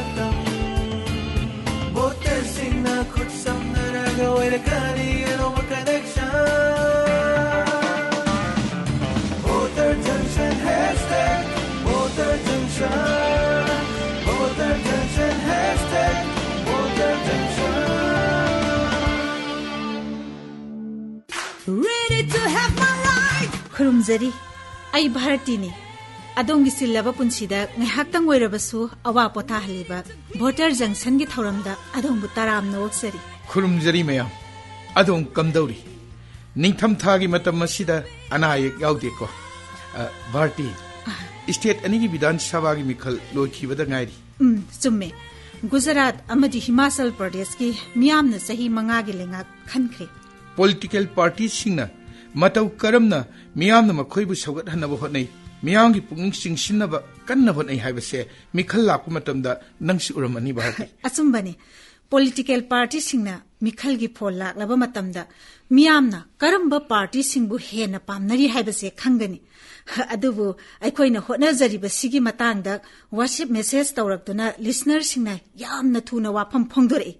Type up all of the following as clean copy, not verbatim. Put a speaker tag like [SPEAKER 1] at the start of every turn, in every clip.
[SPEAKER 1] matam Voter singna khut samna raga wera kani ero connection Voter Junction hashtag Voter Junction Voter Junction hashtag Voter Junction
[SPEAKER 2] Ready to have my right Khurumzari ai Bharatini Adongi silaba punsida ngahaktang oirabasu awa potha haliba Voter Junction gi thoramda adongbu taram noksari
[SPEAKER 3] Khurumzari mayam adong kamdauri ningtham thagi matam masida anayek yaude ko Bharti state anigi Vidhan Sabha gi mikhal loikhibada ngairi
[SPEAKER 2] chumme Gujarat amadi Himachal Pradesh ki miyamna sahi manga gi lenga khankhre
[SPEAKER 3] political parties singna matau karamna miyamna makhoibu saugat hanaba hotnai miyamgi pungning singsinaba kanna hotnai haibase mikhal lakku matamda nangsi uramani Bharti
[SPEAKER 2] achumbani political party singna mikhal gi phol laklaba matamda miyamna karamba party singbu hena pamnari haibase khangani adubu aikoina hotna jariba sigi matangda WhatsApp message tawraktuna listener singna yamna thuna wafam phongdore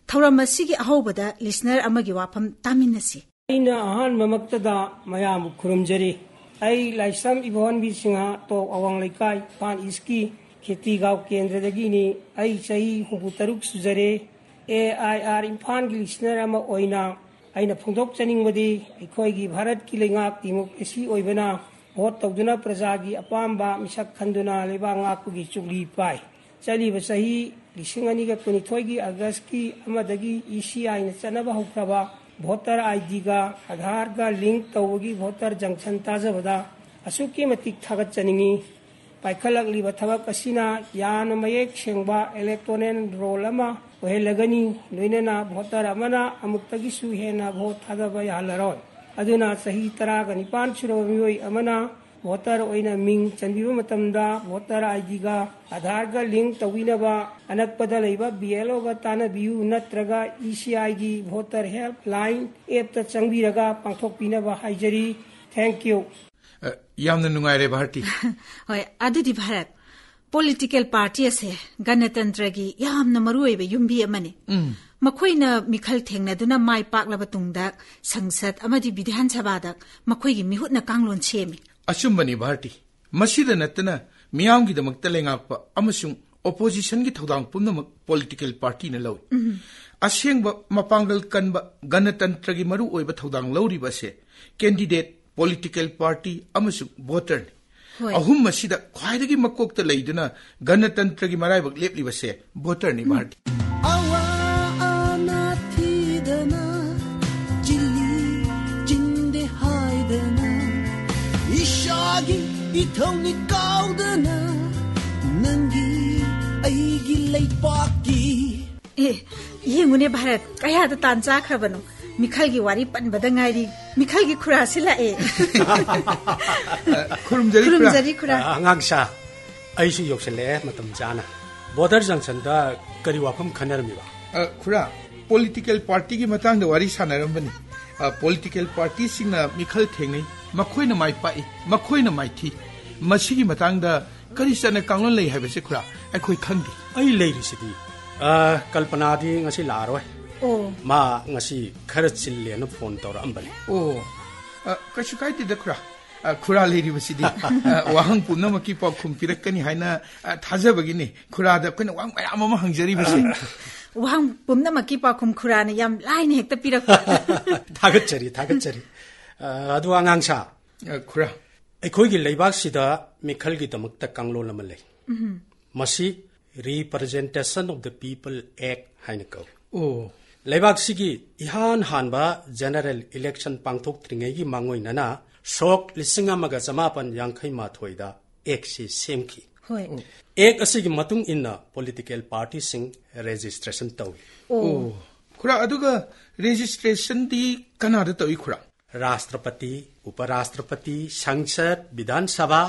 [SPEAKER 2] thawrama sigi ahobada listener amagi wafam taminasi
[SPEAKER 4] aina ahan mamaktada mayam khurumjari ai laisam ibon bi singa to awang laikai pan iski kheti gaw kendra dagi ni ai sahi hubutaruk sujare AIR impan gi listener ama oina aina phongdok chaning wadi aikoi gi bharat ki lengak democracy oibana vote tawduna praja gi apamba misak khanduna leba ngak gi chungli pai chali ba sahi lisingani ga kunithoi gi august ki amadagi ECI na chanaba hukraba voter ID ga Aadhaar ga link tawgi voter junction tajabada asuki matik thagat chaningi paikhalak liba thabak asina yan mayek sengba electoral roll ama ohelagani loinana voter amana amuktagi su hena vote thadaba yalaroi aduna sahi tara ga nipan churo mioi amana voter oina ming chanbiba matamda voter ID ga Aadhaar ga link tawinaba anakpada leiba BLO ga tana biu natraga ECI gi voter helpline app ta changbiraga pangthok pinaba haijari thank you
[SPEAKER 3] yamna nungaire Bharti
[SPEAKER 2] hoy adudi Bharat political party ase ganatantra gi yamna maruibe yumbi amani makhoina mikhal thengna duna mai paklaba tungda sangsad amadi Vidhan Sabha da makhoi gi mihutna kanglon chemi
[SPEAKER 3] Ashumbani Bharti masida natana miyamgi damakta lengakpa amasung opposition gi thodang pumnamak political party na law asengba mapangal kanba ganatantra gi maru oiba thodang lawriba se candidate political party amasung voter ahum masida khwaidagi makokta leiduna ganatantra gi maraibak lepliba se voter ni Bharti
[SPEAKER 1] awa anathidana jilli jinde haidana ishagi ithoni kaudana nangi aigi leipaki
[SPEAKER 2] yengune Bharat kaya da tancha khrabano mikhal gi wari panbada ngairi mikhal gi khura sila khurumjari khura
[SPEAKER 5] angangsa aisu yoksele matam jana Voter Junction da kari wafam khanarmi ba
[SPEAKER 3] khura political party gi matang da wari sanarambani political party singna mikhal thengnai makhoina mai pai makhoina mai thi masigi matang da kari sana kanglon lei haibase khura aikhoi khangdi
[SPEAKER 5] ai leiri sidi kalpana di ngasi laroi ma ngasi khara chille na phone tor ambali
[SPEAKER 3] kachu kai ti da khura khura leiri basidi wahang punna maki pa khum pirakani haina thajabagi ni khura da koina wang mayam ma hangjari base
[SPEAKER 2] wang punna maki pa khum khura na yam line hekta pirak
[SPEAKER 5] thagatchari adu angangsa
[SPEAKER 3] khura
[SPEAKER 5] aikhoi gi leibak sida mikhal gi damakta kanglo lama lei masi representation of the people act haina ko leibak sigi ihan hanba general election pangthok tringai gi mangoi nana sok lisinga maga jamapan yangkhai ma thoida ek si semki
[SPEAKER 2] hoi
[SPEAKER 5] ek asigi matung inna political party sing registration tawi
[SPEAKER 3] khura aduga registration di kanada tawi khura
[SPEAKER 5] राष्ट्रपति उपराष्ट्रपति संसद विधान सभा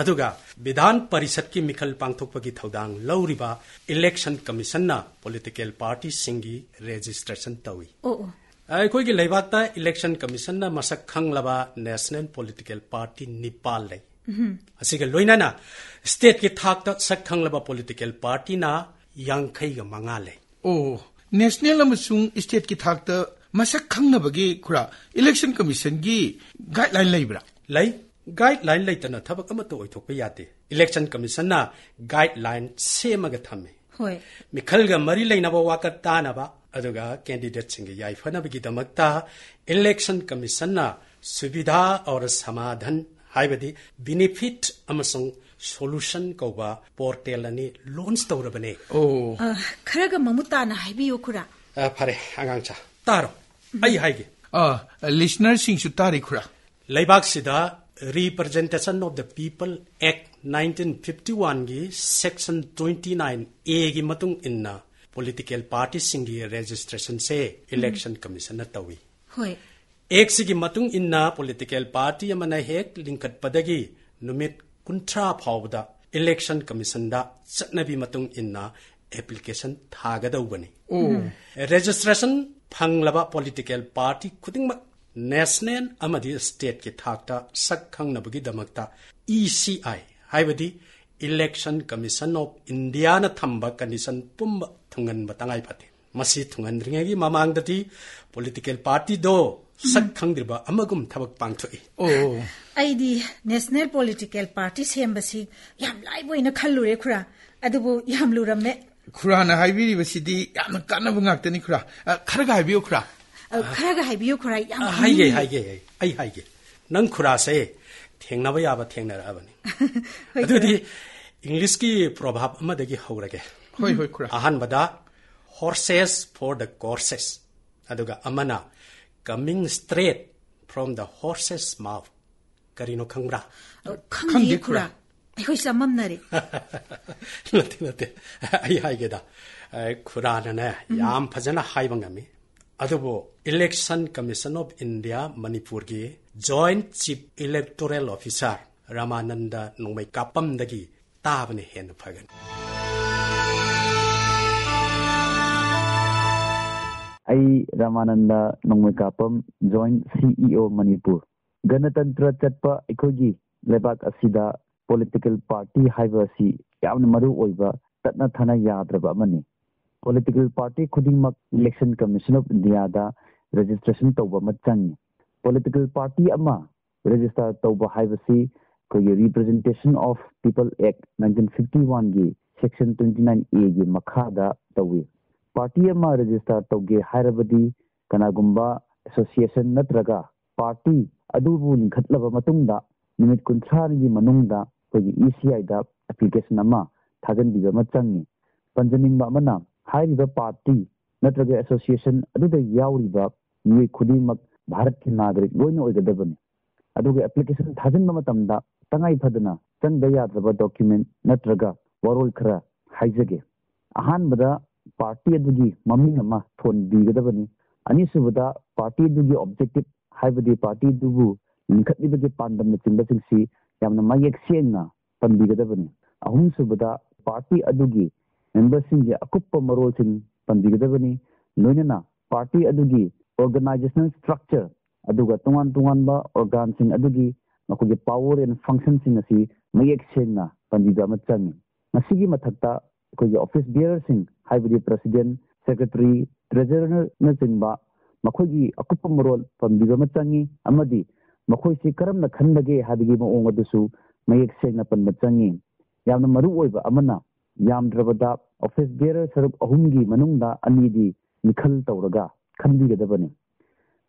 [SPEAKER 5] अदुगा विधान परिषद की मिखल पांगथोकपगी थौदांग लौरिबा election commission ना political party सिंगी रजिस्ट्रेशन तवी अखोगी लेबाकता इलेक्शन कमीशन ना मसक खंगलबा नेशनल पॉलिटिकल पार्टी निपाल ले असिगा लोइनाना स्टेट के थाकता सक खंगलबा पॉलिटिकल पार्टी ना yankai ga mangale.
[SPEAKER 3] Oh, national amasung state ki thakta masak khangnabagi khura election commission gi guideline leibra.
[SPEAKER 5] Lai guideline laitana thabak amato oithokpa yate. Election commission na guideline semaga thame.
[SPEAKER 2] Hoi.
[SPEAKER 5] Mikhal ga mari lainaba wakat tanaba aduga candidate singa yaifana bagi damakta election commission na subidha aur samadhan haibadi benefit amasung solution kauba portal ani launch tawrabane.
[SPEAKER 3] Oh.
[SPEAKER 2] Kharaga mamutana haibiyo khura.
[SPEAKER 5] Phare angangcha taro ai haige.
[SPEAKER 3] Listener sing su tari khura.
[SPEAKER 5] Laibak sida Representation of the People Act 1951 gi section 29A gi matung inna political parties singi registration se election commission na tawi.
[SPEAKER 2] Hoi.
[SPEAKER 5] Ek sigi matung inna political party amana hek linkat padagi numit kuntra phawda election commission da chatnabi matung inna application thagadawbani. Registration phanglaba political party khudingma national amadi state ki thakta sakhang nabagi damakta ECI haibadi election commission of India na thamba condition pumba thungan batangai pate masi thungan ringagi mamangdati political party do sakhang dirba amagum thabak pangthoi.
[SPEAKER 2] Aidi national political party sembasi yam lai boina khallure khura adubu yam luramme
[SPEAKER 3] khura na haibiri basidi yam kana bungaktani khura kharaga haibiyo khura.
[SPEAKER 2] Kharaga haibiyo khura yam
[SPEAKER 5] haige nang khura se thengnaba yaba thengnarabani. Adudi English ki prabhab amadagi haurage.
[SPEAKER 3] Hoi khura.
[SPEAKER 5] Ahan bada horses for the courses aduga amana coming straight from the horse's mouth. Karino khangbra?
[SPEAKER 2] Khangdi khura. Ai samamnare.
[SPEAKER 5] Nate. Ai haigeda. Khura na yam phajana haibangami. Adubo Election Commission of India Manipur gi Joint Chief Electoral Officer Ramananda Nongmai Kapam dagi tabane hen phagan.
[SPEAKER 6] Ai Ramananda Nongmai Kapam Joint CEO Manipur. Ganatantra chatpa ikogi lebak asida political party haibasi yamna maru oiba tatna thana yadraba mani. Political party khudingmak election commission of India da registration tawba machangi. Political party ama register tawba haibasi kogi Representation of People Act 1951 gi section 29A gi makha da tawi. Party ama register tawge hairabadi kanagumba association natraga party adubu linkhatlaba matungda nimit kunthani gi manungda kogi ECI da application ama thajanbiba machangi. Panjaningba amana hairiba party natraga association aduda yauriba ni khudimak bharat ki nagarik loina oigadabani. Aduga application thajanba matamda tangai phadana changda yadraba document natraga warol khara haijage. Ahanbada party adugi maming ama thon bigadabani. Anisubada party adugi objective haibadi party dubu linkhatlibagi pandam na chimbasingsi yamna mayek sengna panbigadabani. Ahumsubada party adugi members singe akuppa marol sing panbigadabani. Loinana party adugi organizational structure aduga tungan ba organ sing adugi makugi power and function sing asi mayek sengna panbiga machangi. Masigi mathakta kogi office bearer sing haibadi president secretary treasurer na chingba makogi akuppa marol panbiga machangi amadi makoisi karamna khandage habigi maong adusu mayek sengna panmachangi. Yamna maru oiba amana yamdrabada office bearer saruk ahumgi manungda anidi mikhal tawraga khanbigadabani.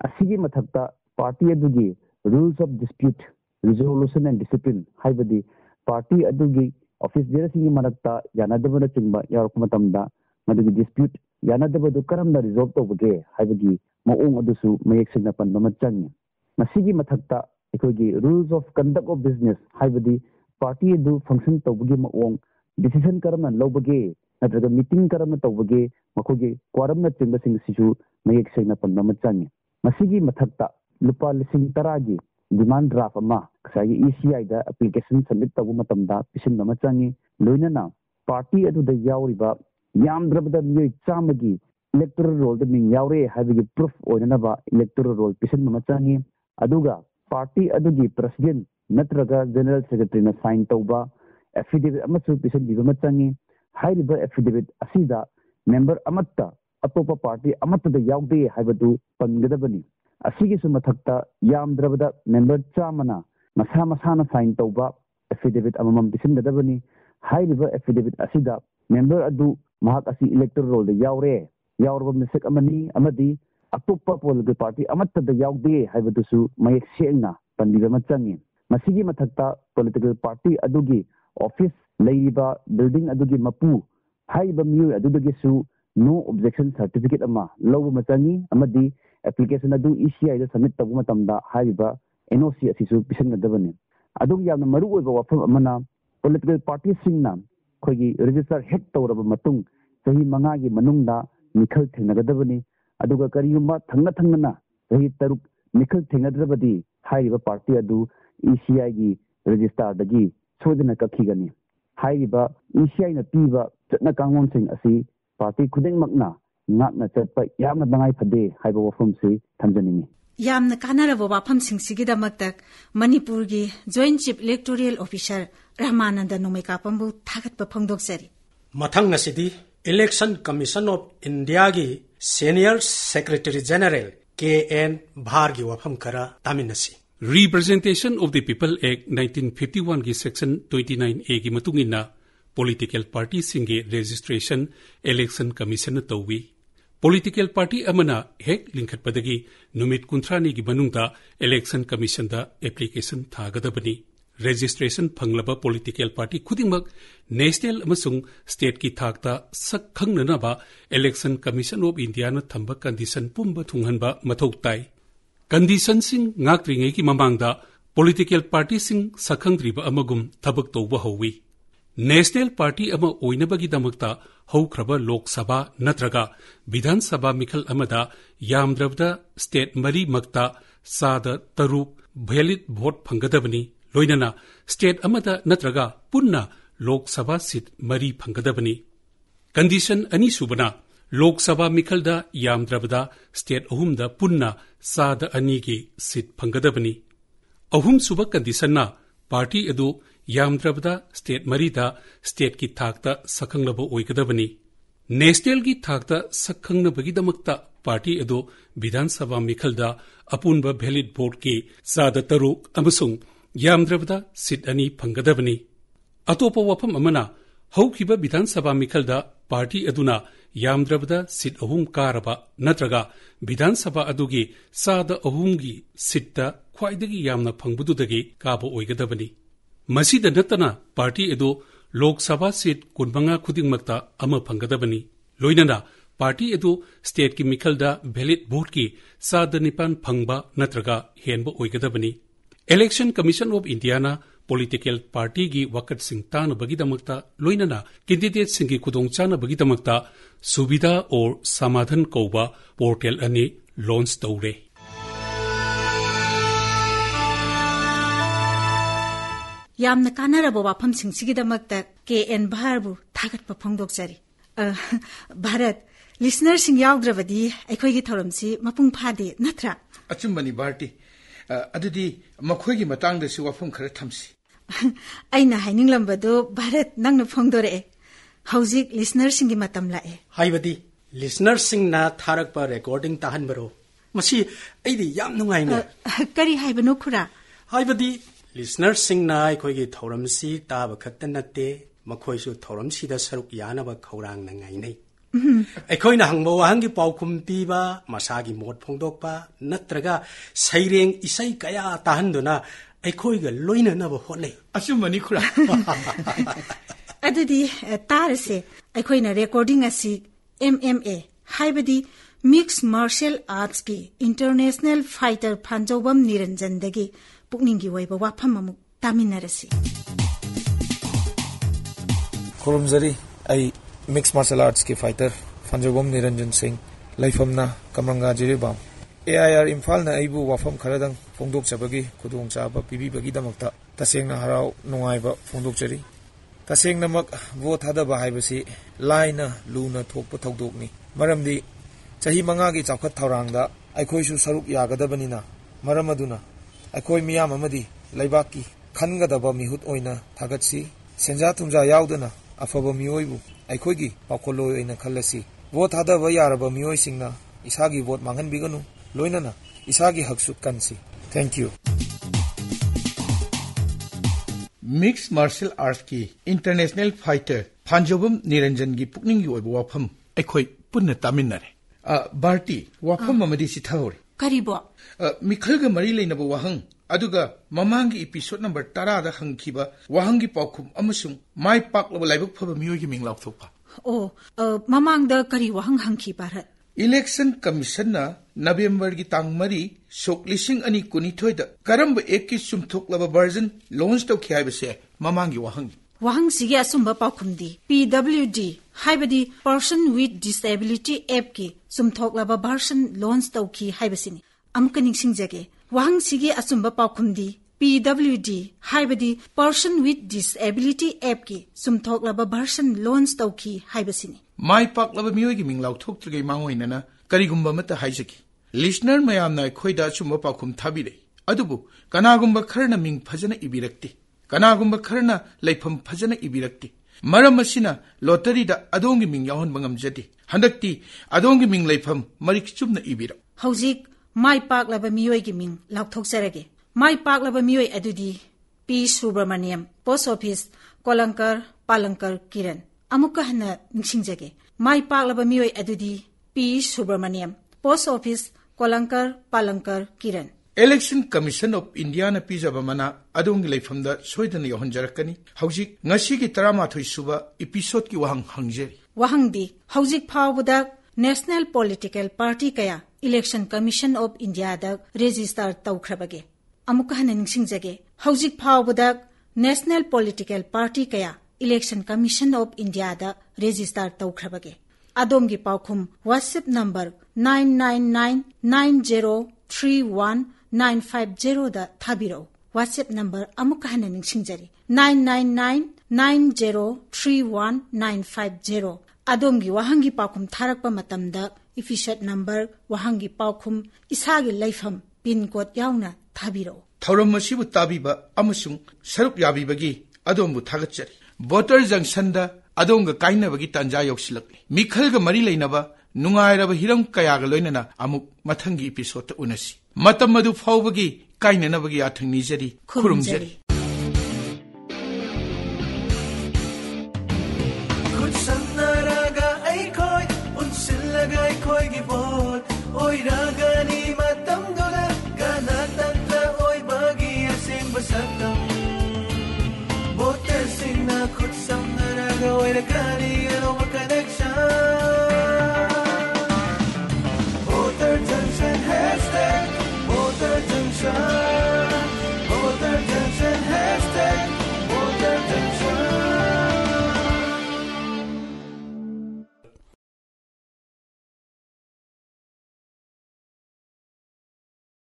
[SPEAKER 6] Asigi mathakta party adugi rules of dispute resolution and discipline haibadi party adugi office bearer singi marakta yanadabana chingba yarukmatamda madugi dispute yanadabadu karamda resolve tawbage haibagi maong adusu mayek sengna panmachangi. Masigi mathakta ikogi rules of conduct of business haibadi party adu function tawbagi maong decision karamna lobage natraga meeting karamna tawbage makogi quorum na chimbasing sisu mayek sengna panmachangi. Masigi mathakta lupa lising taragi demand draft ama kasagi ECI da application submit tabu matamda pisin machangi. Loinana party adu da yauriba yamdrabada miyoi chamagi electoral roll da ming yaure habigi proof oinanaba electoral roll pisin machangi. Aduga party adugi president natraga general secretary na sign tawba affidavit amachu pisin machangi. हाइरिबा affidavit असिदा member अमत्ता अतोपा party अमत्ता याउदे हाइबदु पंगदबनी असिगिसु मथक्ता यामद्रबदा मेंबर चामना मसा मसाना साइन तौबा एफिडेविट अममम बिसिनगदबनी हाइरिबा एफिडेविट असिदा मेंबर अदु महाक असि इलेक्टोरल रोल दे यावरे यावरबा मिसक अमनी अमदी अतोपा पोलिटिकल पार्टी अमत्ता याउदे हाइबदुसु मयेक सेंगना पंदिबा मचंगी मसिगी मथक्ता पोलिटिकल पार्टी अदुगी ऑफिस लेइबा बिल्डिंग अदुगी मपू हाइबा मिउ अदुदगिसु नो ऑब्जेक्शन सर्टिफिकेट अमा लौबा मचंगी अमदी एप्लीकेशन अदु ECI दा सबमिट तबु मतमदा हाइबा NOC असिसु पिसनगदबनी अदुग यामना मरु ओइबा वाफम अमना पोलिटिकल पार्टी सिंगना खोगी रजिस्टर हेक तौरबा मतुंग सही मंगागी मनुंगदा मिखल थेंगदबनी अदुगा करियुमा थंगना थंगना सही तरुक मिखल थेंगदबदी हाइबा पार्टी अदु ECI गी रजिस्टर दगी सोदना कखिगनी हाइबा ECI ना पीबा चटना कांगोन सिंग असि पार्टी खुदेंग मकना नाकना चटपा यामना दंगाई फदे हाइबा वफम से थंजनिनी
[SPEAKER 2] यामना कानारबो वाफम सिंगसिगिदमक्तक मणिपुर की joint chief electoral officer Rahmanand नोमेकापमबु थागतप फोंदोकसरी
[SPEAKER 5] मथंग ngasidi election commission of India की senior secretary general KN Bhar की वफम करा तामिनसी
[SPEAKER 7] Representation of the People Act 1951 की सेक्शन 29A की मतुंगिना political party singe registration election commission तौवी political party अमना हेक लिंखत पदगी नुमित कुंथ्रानी की बनूंगा election commission दा application थागदबनी registration फंगलबा political party खुदिमक national अमसुंग state की थागता सक खंगननबा election commission of India न थंबा condition पुंबा थुंगहनबा मथौ ताई condition sing ngakringe ki mamangda political party sing sakhangdriba amagum thabak tawba howi national party ama oinabagi damakta haukraba lok sabha natraga vidhan sabha mikhal amada yamdrabda state mari makta sada taruk valid vote phangadabani loinana state amada natraga punna lok sabha seat mari phangadabani condition ani subana लोक सभा मिखलदा यामद्रबदा state अहुमदा पुन्ना सादा अनि की seat फंगदबनी अहुम सुब कंडीशनना party अदु यामद्रबदा state मरीदा state की थाकता सखंगलबो ओइगदबनी national की थाकता सखंगनबगिदमक्ता party अदु विधानसभा मिखलदा अपुनबा वैलिड वोट की सादा तरुक अमसुंग यामद्रबदा सीट अनि फंगदबनी अतोपा वफम अमना हौखिबा विधानसभा मिखलदा पार्टी अदुना यामद्रबदा सीट अहुम कारबा नत्रगा विधानसभा अदुगी सादा अहुमगी सीटता ख्वाइदगी यामना फंगबुदुदगी काबो ओइगदबनी मसीदा नतना पार्टी अदु लोकसभा सीट कुनबंगा खुदिंगमक्ता अमा फंगदबनी लोइनना पार्टी अदु स्टेट की मिखलदा वैलिड वोट की सादा निपान फंगबा नत्रगा हेनबो ओइगदबनी इलेक्शन कमीशन ऑफ इंडिया ना political party की वकत सिंह तान बगिदमक्ता लोइनना कैंडिडेट सिंह की खुदोंचाना बगिदमक्ता सुविधा और समाधान कौबा पोर्टल अनि लॉन्च तौरे
[SPEAKER 2] यामना कानारबो वाफम सिंगसिगिदमक्ता KN भारबु थागतप फोंदोकसरी Bharat listener sing yaugdrabadi aikhoigi thoramsi mapung phade natra
[SPEAKER 3] achumbani barti adudi makhoi gi matang da si wafum khara thamsi
[SPEAKER 2] aina haininglambado bharat nangna phongdore hauzik listener sing gi matam lae
[SPEAKER 5] haibadi listener sing na tharak pa recording tahan baro masi aidi yam nungai ne
[SPEAKER 2] kari haibano khura
[SPEAKER 5] haibadi listener sing na aikoi gi thoram si ta ba khatta natte makhoi su thoram si da saruk yana ba khaurang na ngai nei aikoi na hangbo wang gi paukhum pi ba masa gi mot phongdok pa natraga saireng isai kaya tahan duna aikoi ga loina na ba honai
[SPEAKER 3] asumani khura
[SPEAKER 2] adudi tarase aikoi na recording asi MMA haibadi mixed martial arts ki international fighter phanjobam niranjan dagi pukning gi waiba wafam amuk taminarasi
[SPEAKER 8] khurumzari ai mixed martial arts ki fighter phanjobam niranjan singh laifamna kamranga jiribam AIR Imphal na aibu wafam kharadang phongdok chabagi khudong chaba pibi bagi damakta tasengna harau nungaiba phongdok chari tasengna mak vote hadaba haibasi laina luna thokpa thodokni maramdi chahi manga gi chawkhat thawrangda aikoi su saruk yagadabanina maramaduna aikoi miyam amadi laibaki khangadaba mihut oina thagatsi senja thumja yaudana afaba miyoibu aikoigi pakoloi oina khallasi vote hadaba yaraba miyoi singna isagi vote mangan biganu loinana isagi haksu kansi thank you
[SPEAKER 3] Mixed Martial Arts की International Fighter फांजोबम Niranjan की पुकनिंग की ओइबो वाफम अखोई पुन्ना तामिनरे भारती वाफम ममदी सिथाउर
[SPEAKER 2] करीबो
[SPEAKER 3] मिखल ग मरी लेनबो वाहंग अदुगा ममांगी episode number 10 दा हंगखिबा वाहंगी पाखुम अमसुंग माय पाकलब लाइबक फब मियोगी मिंग लाउथोपा
[SPEAKER 2] ओ ममांग द करी वाहंग हंगखि बारत
[SPEAKER 3] इलेक्शन कमीशन ना नवंबर की तांग मरी सोक लिसिंग अनि कुनिथोय द करम एक की सुमथोकलब वर्जन लॉन्च तो खियाबसे ममांगी वाहंग
[SPEAKER 2] वाहंग सिगे असुंबा पाखुमदी PWD हाइबदी पर्सन विथ डिसेबिलिटी ऐप की सुमथोकलब वर्जन लॉन्च तो खि हाइबसिनी अमका निंगसिंग जगे वाहंग सिगे असुंबा पाखुमदी PWD हाइबदी पर्सन विथ डिसेबिलिटी ऐप की सुमथोकलब वर्जन लॉन्च तो खि हाइबसिनी
[SPEAKER 3] माय पाकलब मियोगी मिंग लाउथोक्त्रगे मांगोइनना करिगुम्बा मत हाइजकी लिसनर मयामना खोइदा सुंबा पाखुम थाबिरे अदुबु कनागुम्बा खरना मिंग फजना इबिरक्ति कनागुम्बा खरना लैफम फजना इबिरक्ति मरम असिना लॉटरी दा अदोंगी मिंग याहन बंगमजदि हंदक्ति अदोंगी मिंग लैफम मरिक चुमना इबिर
[SPEAKER 2] हौजिक माय पाकलब मियोगी मिंग लाउथोक्चरगे माय पाकलब मियोय अदुदी P Subramaniam post office Kolankar Palankar Kiran अमुका हना निंगसिंगजगे माय पाकलब मियोय अदुदी P Subramaniam post office Kolankar Palankar Kiran
[SPEAKER 3] election commission of India न पिजबा मना अदोंगी लैफमदा सोइदन योहनजरकनी हौजिक ngasi की 13 सुबा एपिसोड की वहंग हंगजेरी
[SPEAKER 2] वहंगदी हौजिक फावबदा नेशनल पॉलिटिकल पार्टी कया इलेक्शन कमीशन ऑफ इंडिया दा रजिस्टर तौखरबगे अमुका हना निंगसिंगजगे हौजिक फावबदा नेशनल पॉलिटिकल पार्टी कया इलेक्शन कमीशन ऑफ इंडिया दा रजिस्टर तौखरबगे अदोमगी पाउखुम व्हाट्सएप नंबर 9999031950 दा थाबिरो व्हाट्सएप नंबर अमुका हना निंगसिंगजरी 9999031950 अदोमगी वहांगी पाउखुम थारकपा मतमदा एपिसोड नंबर वहांगी पाउखुम इसागी लैफम पिन कोड याउना थाबिरो
[SPEAKER 3] थौरम मसिबु ताबिबा अमसुंग सरुप याबिबगी अदोमबु थागचरी वोटर जंक्शन दा अदोंगा काइनबगी तंजा योक्सिलकनी मिखलगा मरी लेनबा नुंगाइरबा हिरम कयागा लोइनना अमुक मथंगी एपिसोड त उनसी मतम मदु फावबगी काइननबगी आथंग निजरी खुरुमजरी
[SPEAKER 1] खुदसन्नरगा ऐखोय उनसिलगा ऐखोयगी बोट ओइरागानी मतम दोला गणतंत्र ओइबगी असेंबा सतम Voter sing na khut sam na ga oira kani